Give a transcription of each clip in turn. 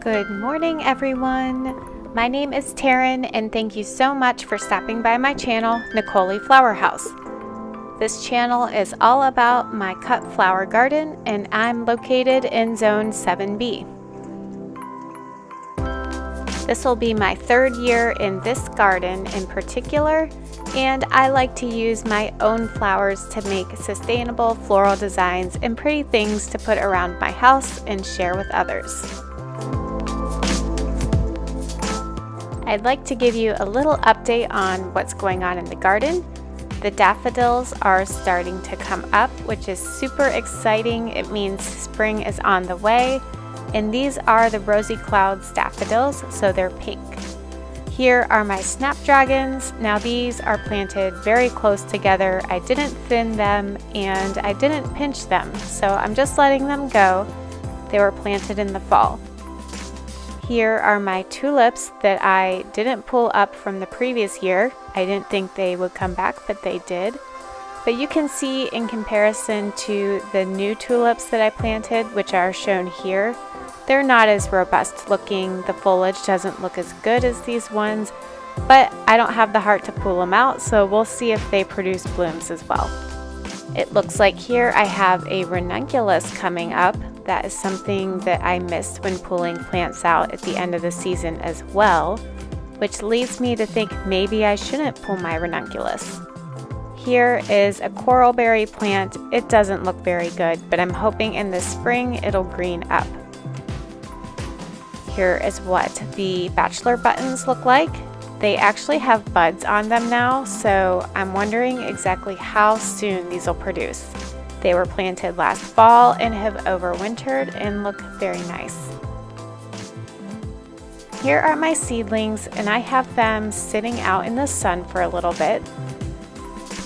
Good morning, everyone. My name is Taryn, and thank you so much for stopping by my channel, Nicole Flower House. This channel is all about my cut flower garden, and I'm located in Zone 7B. This will be my third year in this garden in particular, and I like to use my own flowers to make sustainable floral designs and pretty things to put around my house and share with others. I'd like to give you a little update on what's going on in the garden. The daffodils are starting to come up, which is super exciting. It means spring is on the way. And these are the Rosy Clouds daffodils, so they're pink. Here are my snapdragons. Now these are planted very close together. I didn't thin them and I didn't pinch them, so I'm just letting them go. They were planted in the fall. Here are my tulips that I didn't pull up from the previous year. I didn't think they would come back, but they did. But you can see in comparison to the new tulips that I planted, which are shown here, they're not as robust looking. The foliage doesn't look as good as these ones, but I don't have the heart to pull them out, so we'll see if they produce blooms as well. It looks like here I have a ranunculus coming up. That is something that I missed when pulling plants out at the end of the season as well, which leads me to think maybe I shouldn't pull my ranunculus. Here is a coralberry plant. It doesn't look very good, but I'm hoping in the spring it'll green up. Here is what the Bachelor buttons look like. They actually have buds on them now, so I'm wondering exactly how soon these will produce. They were planted last fall and have overwintered and look very nice. Here are my seedlings, and I have them sitting out in the sun for a little bit.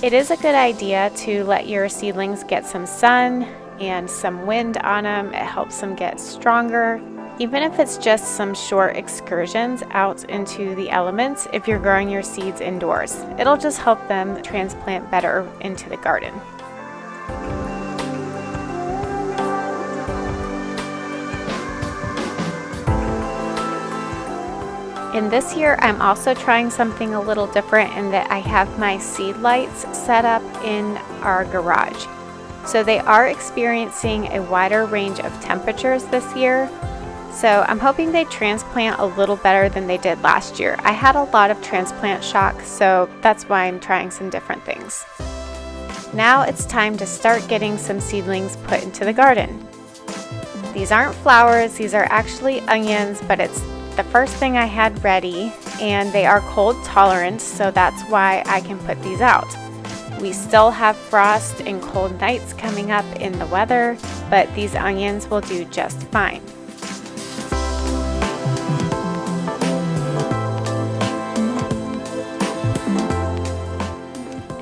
It is a good idea to let your seedlings get some sun and some wind on them. It helps them get stronger, even if it's just some short excursions out into the elements if you're growing your seeds indoors. It'll just help them transplant better into the garden. And this year I'm also trying something a little different in that I have my seed lights set up in our garage. So they are experiencing a wider range of temperatures this year. So I'm hoping they transplant a little better than they did last year. I had a lot of transplant shock, so that's why I'm trying some different things. Now it's time to start getting some seedlings put into the garden. These aren't flowers, these are actually onions, but it's the first thing I had ready, and they are cold tolerant, so that's why I can put these out. We still have frost and cold nights coming up in the weather, but these onions will do just fine.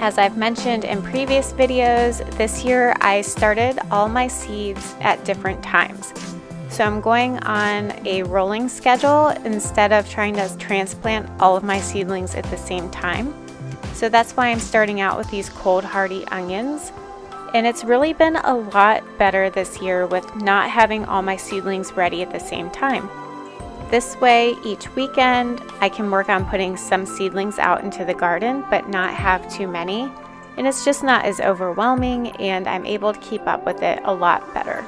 As I've mentioned in previous videos, this year I started all my seeds at different times. So I'm going on a rolling schedule instead of trying to transplant all of my seedlings at the same time. So that's why I'm starting out with these cold hardy onions. And it's really been a lot better this year with not having all my seedlings ready at the same time. This way, each weekend, I can work on putting some seedlings out into the garden, but not have too many. And it's just not as overwhelming, and I'm able to keep up with it a lot better.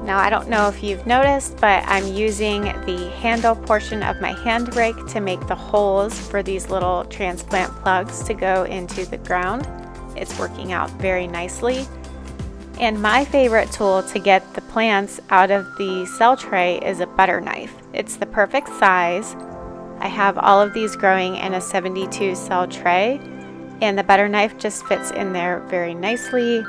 Now, I don't know if you've noticed, but I'm using the handle portion of my hand rake to make the holes for these little transplant plugs to go into the ground. It's working out very nicely. And my favorite tool to get the plants out of the cell tray is a butter knife. It's the perfect size. I have all of these growing in a 72 cell tray, and the butter knife just fits in there very nicely.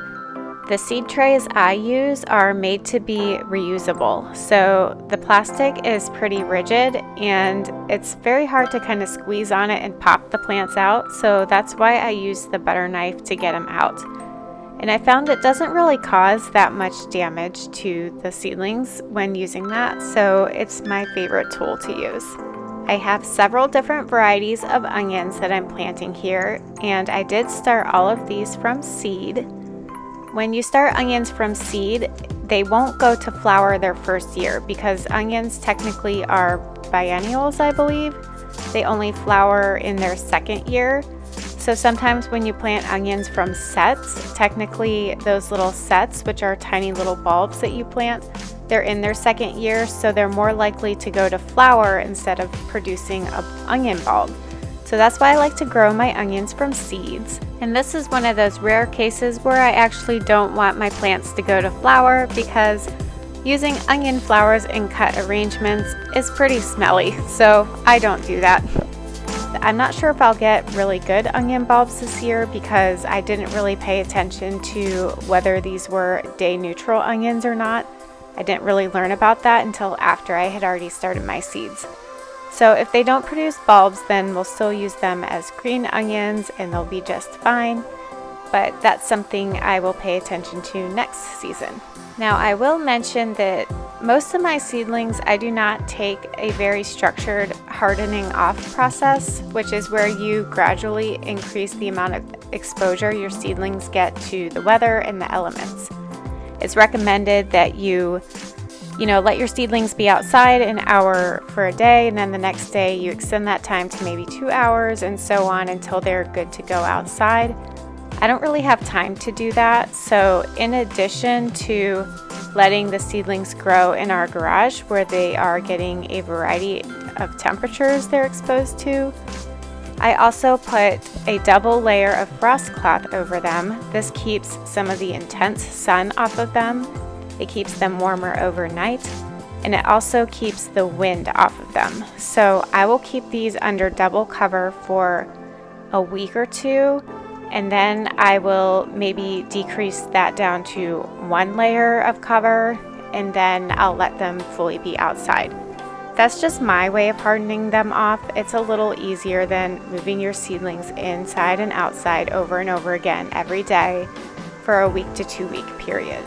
The seed trays I use are made to be reusable, so the plastic is pretty rigid and it's very hard to kind of squeeze on it and pop the plants out, so that's why I use the butter knife to get them out. And I found it doesn't really cause that much damage to the seedlings when using that, so it's my favorite tool to use. I have several different varieties of onions that I'm planting here, and I did start all of these from seed. When you start onions from seed, they won't go to flower their first year because onions technically are biennials, I believe. They only flower in their second year. So sometimes when you plant onions from sets, technically those little sets, which are tiny little bulbs that you plant, they're in their second year, so they're more likely to go to flower instead of producing an onion bulb. So that's why I like to grow my onions from seeds. And this is one of those rare cases where I actually don't want my plants to go to flower because using onion flowers in cut arrangements is pretty smelly, so I don't do that. I'm not sure if I'll get really good onion bulbs this year because I didn't really pay attention to whether these were day neutral onions or not. I didn't really learn about that until after I had already started my seeds. So if they don't produce bulbs, then we'll still use them as green onions and they'll be just fine. But that's something I will pay attention to next season. Now I will mention that most of my seedlings, I do not take a very structured hardening off process, which is where you gradually increase the amount of exposure your seedlings get to the weather and the elements. It's recommended that you let your seedlings be outside an hour for a day, and then the next day you extend that time to maybe 2 hours and so on until they're good to go outside. I don't really have time to do that, so in addition to letting the seedlings grow in our garage where they are getting a variety of temperatures they're exposed to, I also put a double layer of frost cloth over them. This keeps some of the intense sun off of them. It keeps them warmer overnight, and it also keeps the wind off of them. So I will keep these under double cover for a week or two, and then I will maybe decrease that down to 1 layer of cover, and then I'll let them fully be outside. That's just my way of hardening them off. It's a little easier than moving your seedlings inside and outside over and over again every day for a week to 2 week period.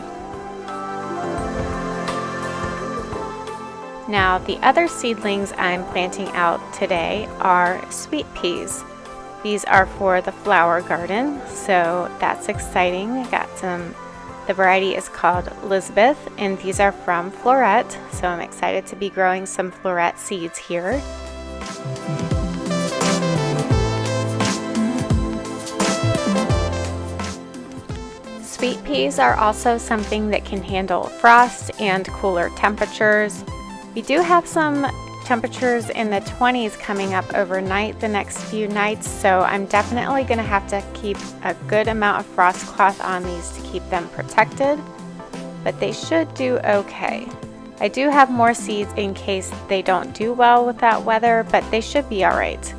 Now the other seedlings I'm planting out today are sweet peas. These are for the flower garden, so that's exciting. I got some. The variety is called Elizabeth, and these are from Floret, so I'm excited to be growing some Floret seeds here. Sweet peas are also something that can handle frost and cooler temperatures. We do have some temperatures in the 20s coming up overnight the next few nights, so I'm definitely going to have to keep a good amount of frost cloth on these to keep them protected, but they should do okay. I do have more seeds in case they don't do well with that weather, but they should be all right.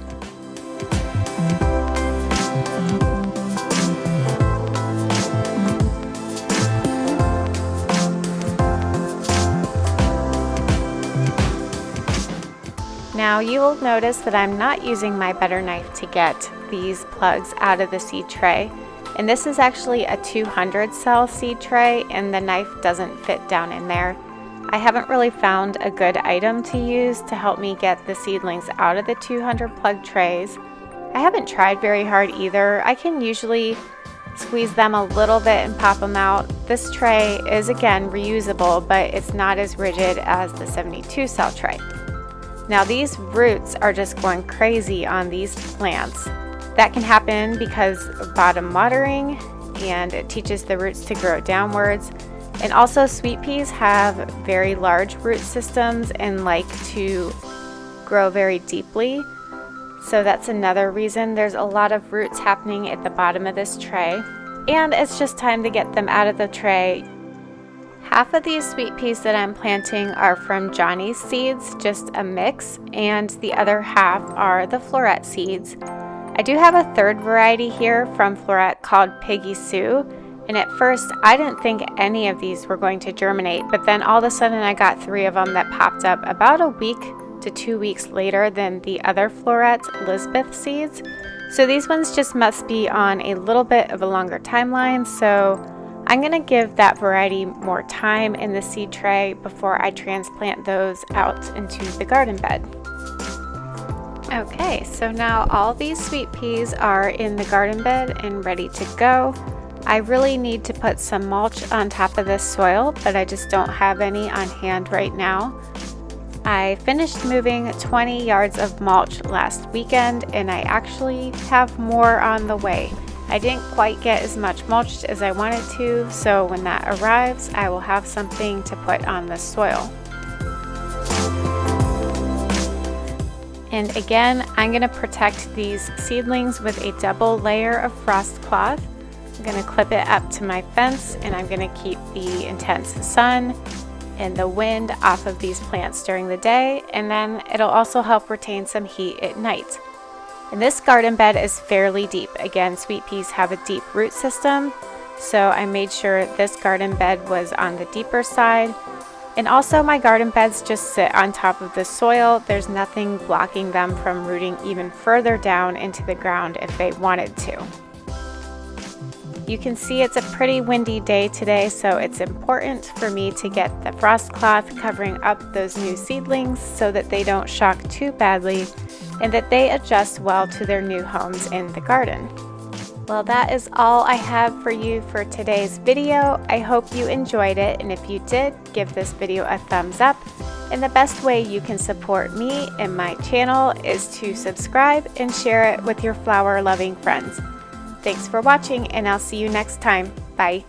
Now you will notice that I'm not using my butter knife to get these plugs out of the seed tray. And this is actually a 200 cell seed tray, and the knife doesn't fit down in there. I haven't really found a good item to use to help me get the seedlings out of the 200 plug trays. I haven't tried very hard either. I can usually squeeze them a little bit and pop them out. This tray is again reusable, but it's not as rigid as the 72 cell tray. Now these roots are just going crazy on these plants. That can happen because of bottom watering, and it teaches the roots to grow downwards. And also sweet peas have very large root systems and like to grow very deeply. So that's another reason there's a lot of roots happening at the bottom of this tray. And it's just time to get them out of the tray. Half of these sweet peas that I'm planting are from Johnny's seeds, just a mix, and the other half are the Floret seeds. I do have a third variety here from Floret called Piggy Sue, and at first I didn't think any of these were going to germinate, but then all of a sudden I got 3 of them that popped up about a week to 2 weeks later than the other Floret Elizabeth seeds. So these ones just must be on a little bit of a longer timeline, so I'm going to give that variety more time in the seed tray before I transplant those out into the garden bed. Okay, so now all these sweet peas are in the garden bed and ready to go. I really need to put some mulch on top of this soil, but I just don't have any on hand right now. I finished moving 20 yards of mulch last weekend, and I actually have more on the way. I didn't quite get as much mulched as I wanted to, so when that arrives, I will have something to put on the soil. And again, I'm going to protect these seedlings with a double layer of frost cloth. I'm going to clip it up to my fence, and I'm going to keep the intense sun and the wind off of these plants during the day, and then it'll also help retain some heat at night. And this garden bed is fairly deep. Again, sweet peas have a deep root system, so I made sure this garden bed was on the deeper side. And also my garden beds just sit on top of the soil. There's nothing blocking them from rooting even further down into the ground if they wanted to. You can see it's a pretty windy day today, so it's important for me to get the frost cloth covering up those new seedlings so that they don't shock too badly and that they adjust well to their new homes in the garden. Well, that is all I have for you for today's video. I hope you enjoyed it, and if you did, give this video a thumbs up. And the best way you can support me and my channel is to subscribe and share it with your flower-loving friends. Thanks for watching, and I'll see you next time. Bye.